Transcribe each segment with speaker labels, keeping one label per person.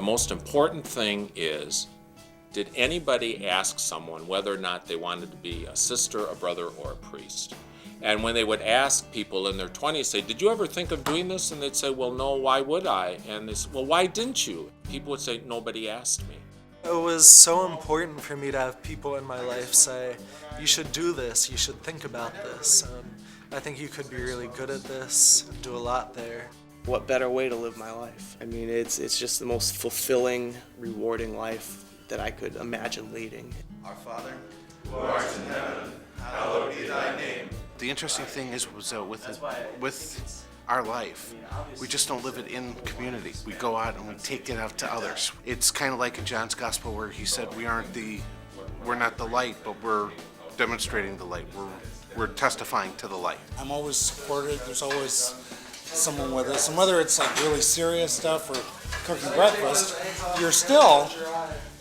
Speaker 1: most important thing is, did anybody ask someone whether or not they wanted to be a sister, a brother, or a priest? And when they would ask people in their 20s, say, did you ever think of doing this? And they'd say, well, no, why would I? And they say, well, why didn't you? People would say, nobody asked me.
Speaker 2: It was so important for me to have people in my life say, you should do this, you should think about this. I think you could be really good at this and do a lot there.
Speaker 3: What better way to live my life? I mean, it's just the most fulfilling, rewarding life that I could imagine leading.
Speaker 4: Our Father, who art in heaven, hallowed be thy name.
Speaker 5: The interesting thing is with our life, we just don't live it in community. We go out and we take it out to others. It's kind of like in John's Gospel where he said we're not the light, but we're demonstrating the light. We're testifying to the light.
Speaker 6: I'm always supported. There's always someone with us, and whether it's like really serious stuff or cooking breakfast, you're still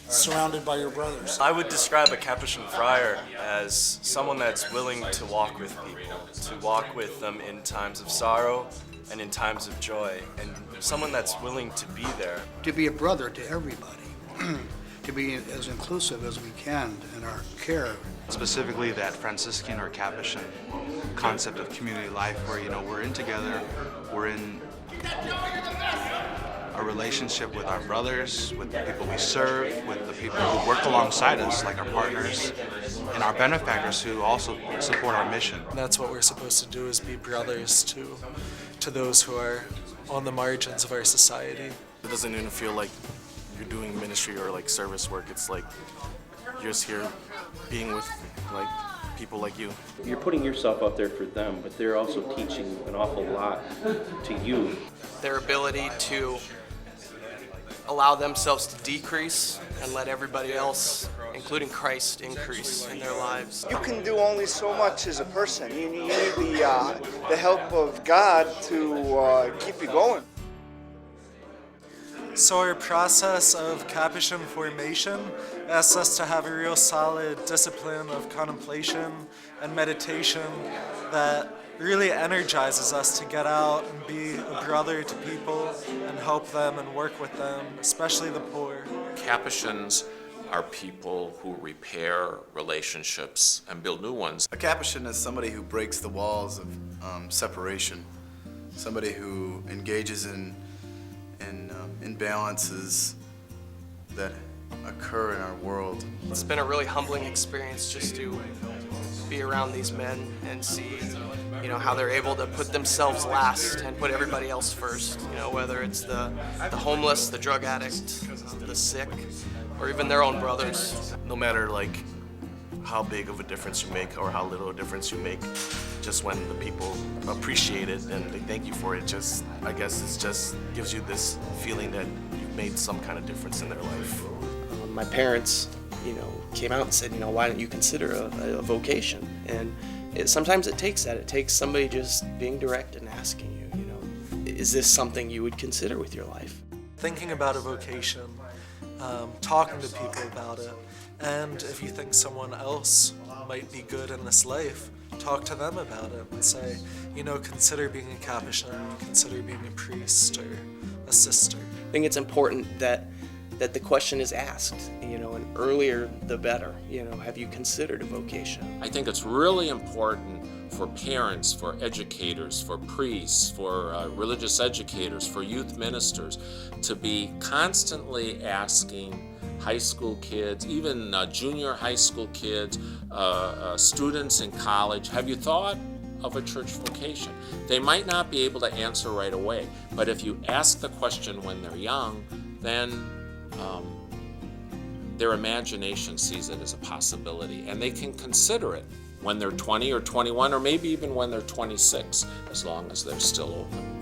Speaker 6: surrounded by your brothers.
Speaker 7: I would describe a Capuchin friar as someone that's willing to walk with people, to walk with them in times of sorrow and in times of joy, and someone that's willing to be there.
Speaker 8: To be a brother to everybody, to be as inclusive as we can in our care.
Speaker 9: Specifically that Franciscan or Capuchin concept of community life where, we're in together, we're in a relationship with our brothers, with the people we serve, with the people who work alongside us, like our partners, and our benefactors who also support our mission.
Speaker 2: And that's what we're supposed to do, is be brothers to those who are on the margins of our society.
Speaker 7: It doesn't even feel like you're doing ministry or like service work. It's like you're just here being with like people like you.
Speaker 10: You're putting yourself out there for them, but they're also teaching an awful lot to you.
Speaker 3: Their ability to allow themselves to decrease and let everybody else, including Christ, increase in their lives.
Speaker 11: You can do only so much as a person. You need the help of God to keep you going.
Speaker 2: So our process of Capuchin formation asks us to have a real solid discipline of contemplation and meditation that really energizes us to get out and be a brother to people and help them and work with them, especially the poor.
Speaker 1: Capuchins are people who repair relationships and build new ones.
Speaker 4: A Capuchin is somebody who breaks the walls of separation, somebody who engages in imbalances that occur in our world.
Speaker 3: It's been a really humbling experience just to be around these men and see, how they're able to put themselves last and put everybody else first. Whether it's the homeless, the drug addict, the sick, or even their own brothers.
Speaker 7: No matter like how big of a difference you make or how little a difference you make, just when the people appreciate it and they thank you for it, I guess it just gives you this feeling that you've made some kind of difference in their life.
Speaker 3: My parents, came out and said, why don't you consider a vocation? And sometimes it takes that. It takes somebody just being direct and asking you, is this something you would consider with your life?
Speaker 2: Thinking about a vocation, talking to people about it, and if you think someone else might be good in this life, talk to them about it and say, consider being a Capuchin, consider being a priest or a sister.
Speaker 3: I think it's important that the question is asked, and earlier the better. Have you considered a vocation?
Speaker 1: I think it's really important for parents, for educators, for priests, for religious educators, for youth ministers to be constantly asking high school kids, even junior high school kids, students in college, have you thought of a church vocation? They might not be able to answer right away, but if you ask the question when they're young, then their imagination sees it as a possibility, and they can consider it when they're 20 or 21, or maybe even when they're 26, as long as they're still open.